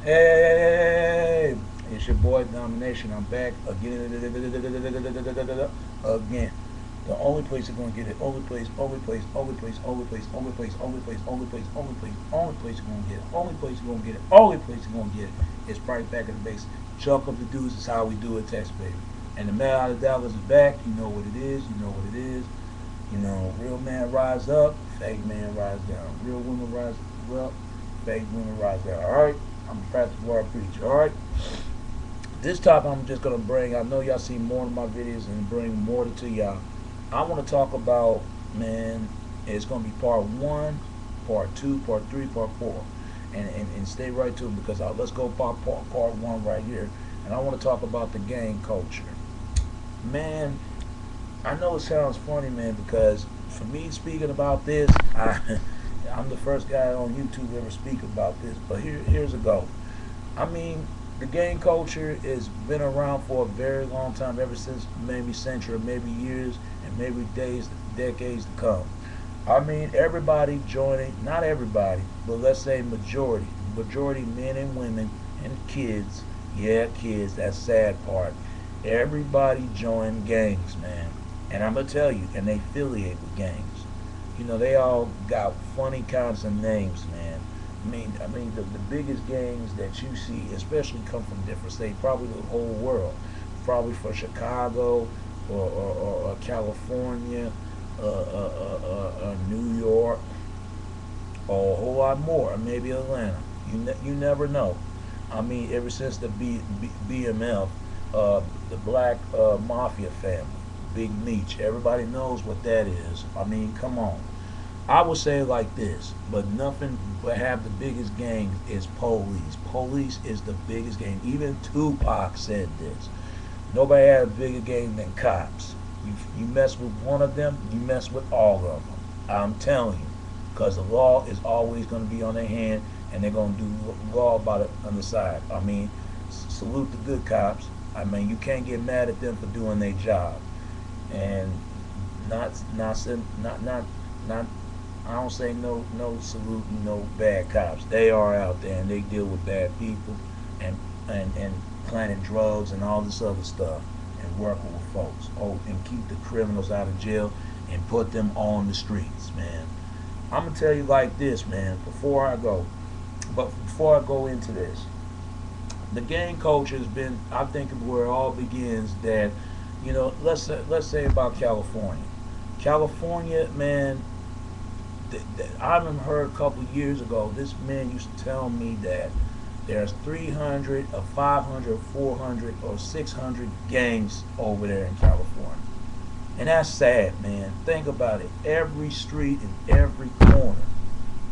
Hey, it's your boy Domination. I'm back again. Again. The only place you're gonna get it, only place you're gonna get it, only place you're gonna get it, only place you're gonna get it. It's right back at the base. Chalk up the dudes is how we do it, Text baby. And the man out of Dallas is back. You know what it is. You know what it is. You know, real man rise up, fake man rise down. Real women rise up, fake women rise down. All right. I'm a practice word preacher. All right. This topic I'm just gonna bring. I know y'all see more of my videos and bring more to y'all. I want to talk about, man. It's gonna be part one, part two, part three, part four, and stay right to it because let's go part one right here. And I want to talk about the gang culture, man. I know it sounds funny, man, because for me speaking about this, I'm the first guy on YouTube to ever speak about this. But here's a go. I mean, the gang culture has been around for a very long time, ever since maybe century, maybe years, and maybe days, decades to come. I mean, everybody joining, not everybody, but let's say majority men and women and kids. Yeah, kids, that's sad part. Everybody join gangs, man. And I'm gonna tell you, and they affiliate with gangs. You know, they all got funny kinds of names, man. I mean, the biggest gangs that you see, especially come from different states, probably the whole world, probably from Chicago or California, New York, or a whole lot more, or maybe Atlanta. You never know. I mean, ever since the BMF, the Black Mafia family, Big Meech, everybody knows what that is. I mean, come on. I would say it like this, but nothing but have the biggest gang is police. Police is the biggest gang. Even Tupac said this. Nobody had a bigger gang than cops. You mess with one of them, you mess with all of them. I'm telling you, because the law is always going to be on their hand, and they're going to do law about it on the side. I mean, salute the good cops. I mean, you can't get mad at them for doing their job, and not I don't say no saluting no bad cops. They are out there and they deal with bad people and and planting drugs and all this other stuff and working with folks. Oh, and keep the criminals out of jail and put them on the streets, man. I'm gonna tell you like this, man. Before I go into this, the gang culture has been, I think, where it all begins. That, let's say about California. California, man, I remember heard a couple of years ago, this man used to tell me that there's 300 or 500 or 400 or 600 gangs over there in California. And that's sad, man. Think about it. Every street and every corner,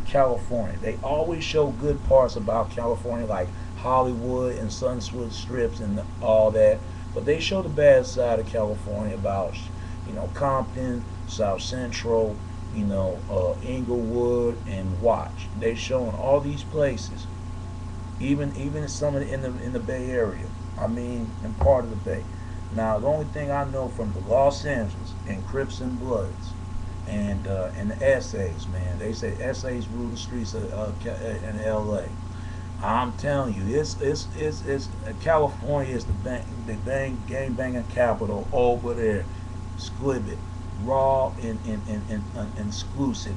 California. They always show good parts about California, like Hollywood and Sunset strips and all that. But they show the bad side of California about, Compton, South Central, Inglewood and Watch. They showing all these places, even some of in the Bay Area. I mean, in part of the Bay. Now, the only thing I know from the Los Angeles and Crips and Bloods and the essays, man, they say essays rule the streets in L.A. I'm telling you, it's California is the gang banging capital over there. Squib it, raw and exclusive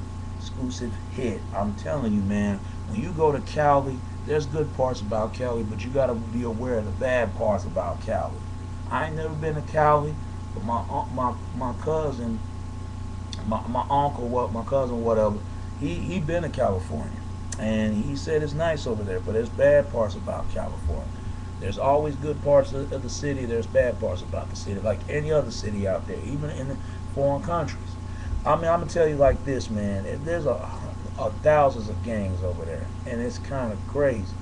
hit. I'm telling you, man. When you go to Cali, there's good parts about Cali, but you gotta be aware of the bad parts about Cali. I ain't never been to Cali, but my cousin, my uncle, my cousin, whatever, he been to California, and he said it's nice over there, but there's bad parts about California. There's always good parts of the city. There's bad parts about the city, like any other city out there, even in the foreign countries. I mean, I'm gonna tell you like this, man. There's a thousands of gangs over there, and it's kind of crazy.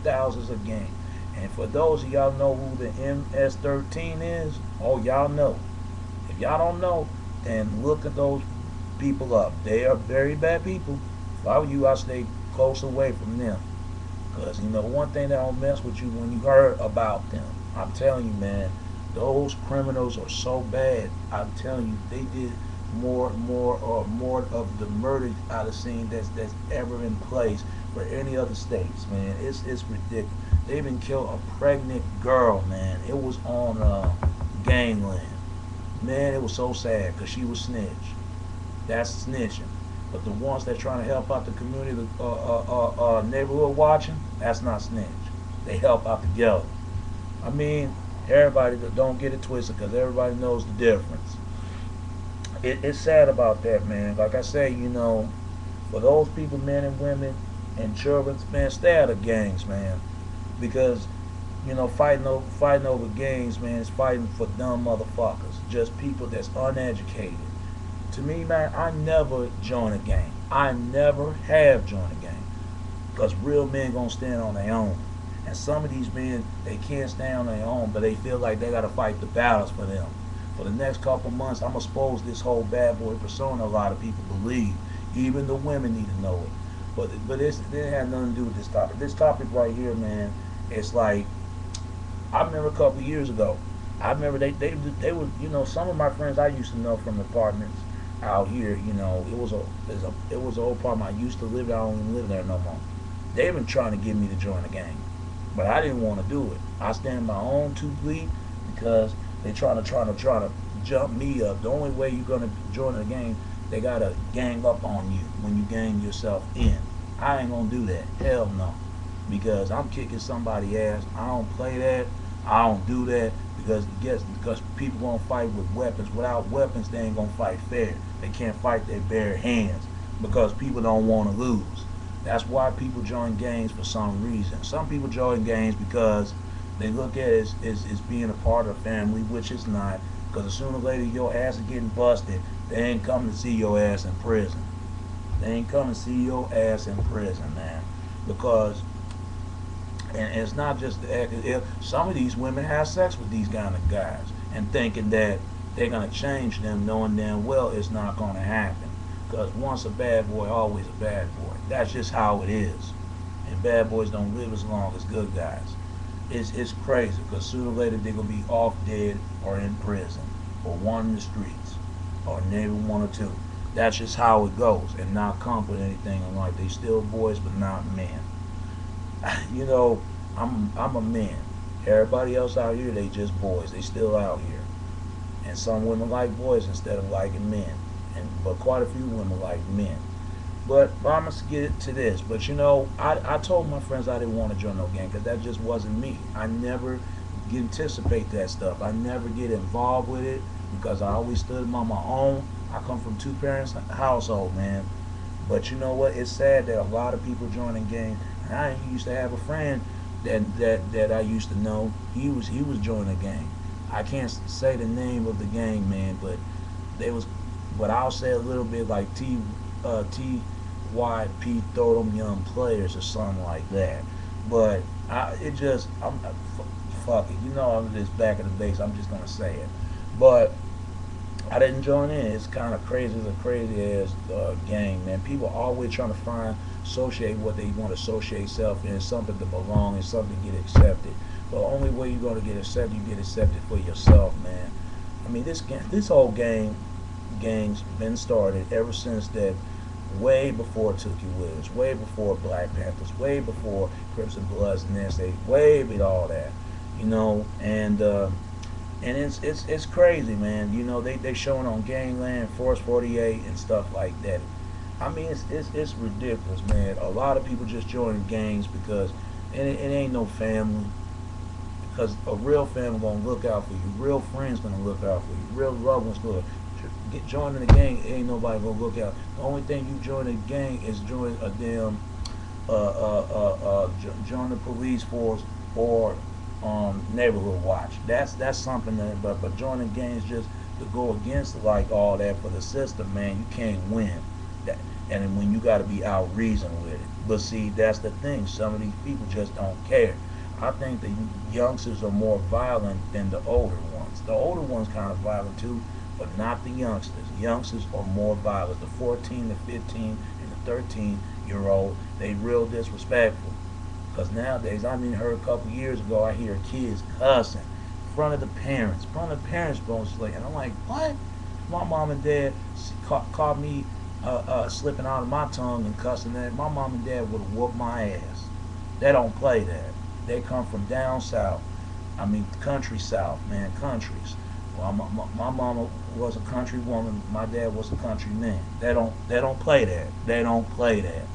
Thousands of gangs. And for those of y'all know who the MS-13 is, oh, y'all know. If y'all don't know, then look at those people up. They are very bad people. If I were you, I'd stay close away from them. Because, one thing that don't mess with you when you heard about them. I'm telling you, man, those criminals are so bad. I'm telling you, they did more of the murder I've seen that's ever in place for any other states, man. It's ridiculous. They even killed a pregnant girl, man. It was on Gangland. Man, it was so sad because she was snitch. That's snitching. But the ones that trying to help out the community, the neighborhood watching, that's not snitch. They help out together. I mean, everybody don't get it twisted because everybody knows the difference. It's sad about that, man. Like I say, for those people, men and women and children, man, stay out of gangs, man. Because, fighting over gangs, man, is fighting for dumb motherfuckers. Just people that's uneducated. To me, man, I never join a gang. I never have joined a gang. Because real men gonna stand on their own. And some of these men, they can't stand on their own, but they feel like they gotta fight the battles for them. For the next couple months, I'm gonna expose this whole bad boy persona a lot of people believe. Even the women need to know it. But it didn't have nothing to do with this topic. This topic right here, man, it's like, I remember a couple of years ago, I remember they were, some of my friends I used to know from apartments out here, it was an old apartment I used to live there. I don't even live there no more. They've been trying to get me to join a gang, but I didn't want to do it. I stand my own two feet because they trying to jump me up. The only way you're gonna join a gang, they gotta gang up on you when you gang yourself in. I ain't gonna do that. Hell no, because I'm kicking somebody's ass. I don't play that. I don't do that because people gonna fight with weapons. Without weapons, they ain't gonna fight fair. They can't fight their bare hands because people don't want to lose. That's why people join gangs for some reason. Some people join gangs because they look at it as being a part of the family, which it's not. Because sooner or later your ass is getting busted. They ain't coming to see your ass in prison. They ain't coming to see your ass in prison, man. Because, and it's not just the act. Some of these women have sex with these kind of guys and thinking that they're going to change them, knowing damn well it's not going to happen. Because once a bad boy, always a bad boy. That's just how it is. And bad boys don't live as long as good guys. It's crazy because sooner or later they're going to be off dead or in prison or one in the streets or maybe one or two. That's just how it goes, and not come with anything in life. They still boys but not men. I'm a man. Everybody else out here, they just boys. They still out here. And some women like boys instead of liking men. But quite a few women like men. But I'm going to get to this. But I told my friends I didn't want to join no gang because that just wasn't me. I never anticipate that stuff. I never get involved with it because I always stood on my own. I come from two parents household, man. But you know what? It's sad that a lot of people joining gangs. And I used to have a friend that I used to know. He was joining a gang. I can't say the name of the gang, man, but but I'll say a little bit like TYP, throw them young players or something like that. But fuck it. I'm just back in the base. I'm just gonna say it. But I didn't join in. It's kind of crazy. It's a crazy ass gang, man. People always trying to associate what they want to associate self in, something to belong and something to get accepted. But the only way you're gonna get accepted, you get accepted for yourself, man. I mean, this whole gang's been started ever since that, way before Tookie Williams, way before Black Panthers, way before Crips and Bloods and NSA, way before all that, and it's crazy, man. They showing on Gangland, Force 48, and stuff like that. I mean, it's ridiculous, man. A lot of people just joining gangs because it ain't no family. Because a real family gonna look out for you. Real friends gonna look out for you. Real loved ones gonna joining a gang. Ain't nobody gonna look out. The only thing you join a gang is join a damn join the police force or neighborhood watch. That's something that. But joining gangs just to go against like all that for the system, man. You can't win. And when you got to be out reason with it. But see, that's the thing. Some of these people just don't care. I think the youngsters are more violent than the older ones. The older ones kind of violent too, but not the youngsters. Youngsters are more violent. The 14, the 15, and the 13-year-old, they real disrespectful. Because nowadays, heard a couple years ago, I hear kids cussing in front of the parents. In front of the parents going to sleep. And I'm like, what? My mom and dad caught me slipping out of my tongue and cussing that, my mom and dad would have whooped my ass. They don't play that. They come from down south. I mean, country south, man, countries. Well, my mama was a country woman. My dad was a country man. They don't play that. They don't play that.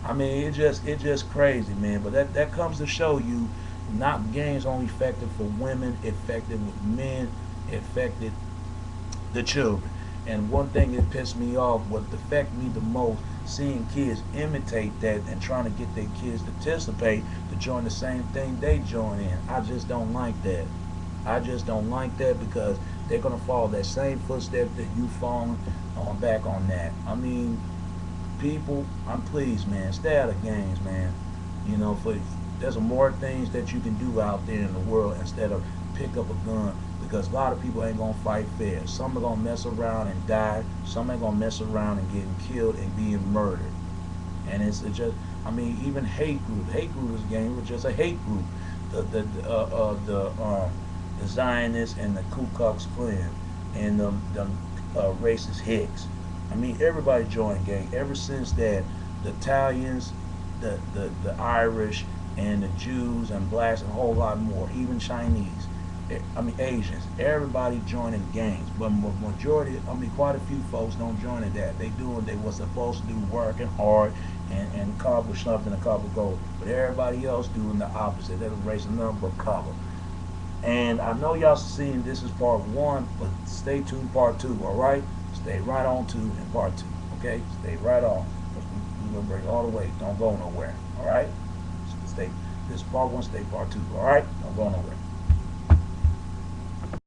I mean, it just crazy, man. But that comes to show you, not games only effective for women, effective with men, affected the children. And one thing that pissed me off, what affected me the most, seeing kids imitate that and trying to get their kids to participate to join the same thing they join in. I just don't like that. I just don't like that because they're gonna follow that same footstep that you falling on back on that. I mean, people, I'm pleased, man. Stay out of games, man. You know, for there's more things that you can do out there in the world instead of pick up a gun, because a lot of people ain't gonna fight fair. Some are gonna mess around and die. Some ain't gonna mess around and getting killed and being murdered. And it's just, I mean, even hate group is a game. It was just a hate group. The Zionists and the Ku Klux Klan and the racist Hicks. I mean, everybody joined gang. Ever since that, the Italians, the Irish, and the Jews and blacks, and a whole lot more, even Chinese. I mean, Asians. Everybody joining gangs, but majority, I mean, quite a few folks don't join in that. They doing they was supposed to do, working hard and accomplish something, accomplish goals. But everybody else doing the opposite. They're raising number of color. And I know y'all seen this is part one, but stay tuned part two, all right? Stay right on to in part two, okay? Stay right on. We're going to bring it all the way. Don't go nowhere, all right? Stay. This is part one, stay part two, all right? Don't go nowhere.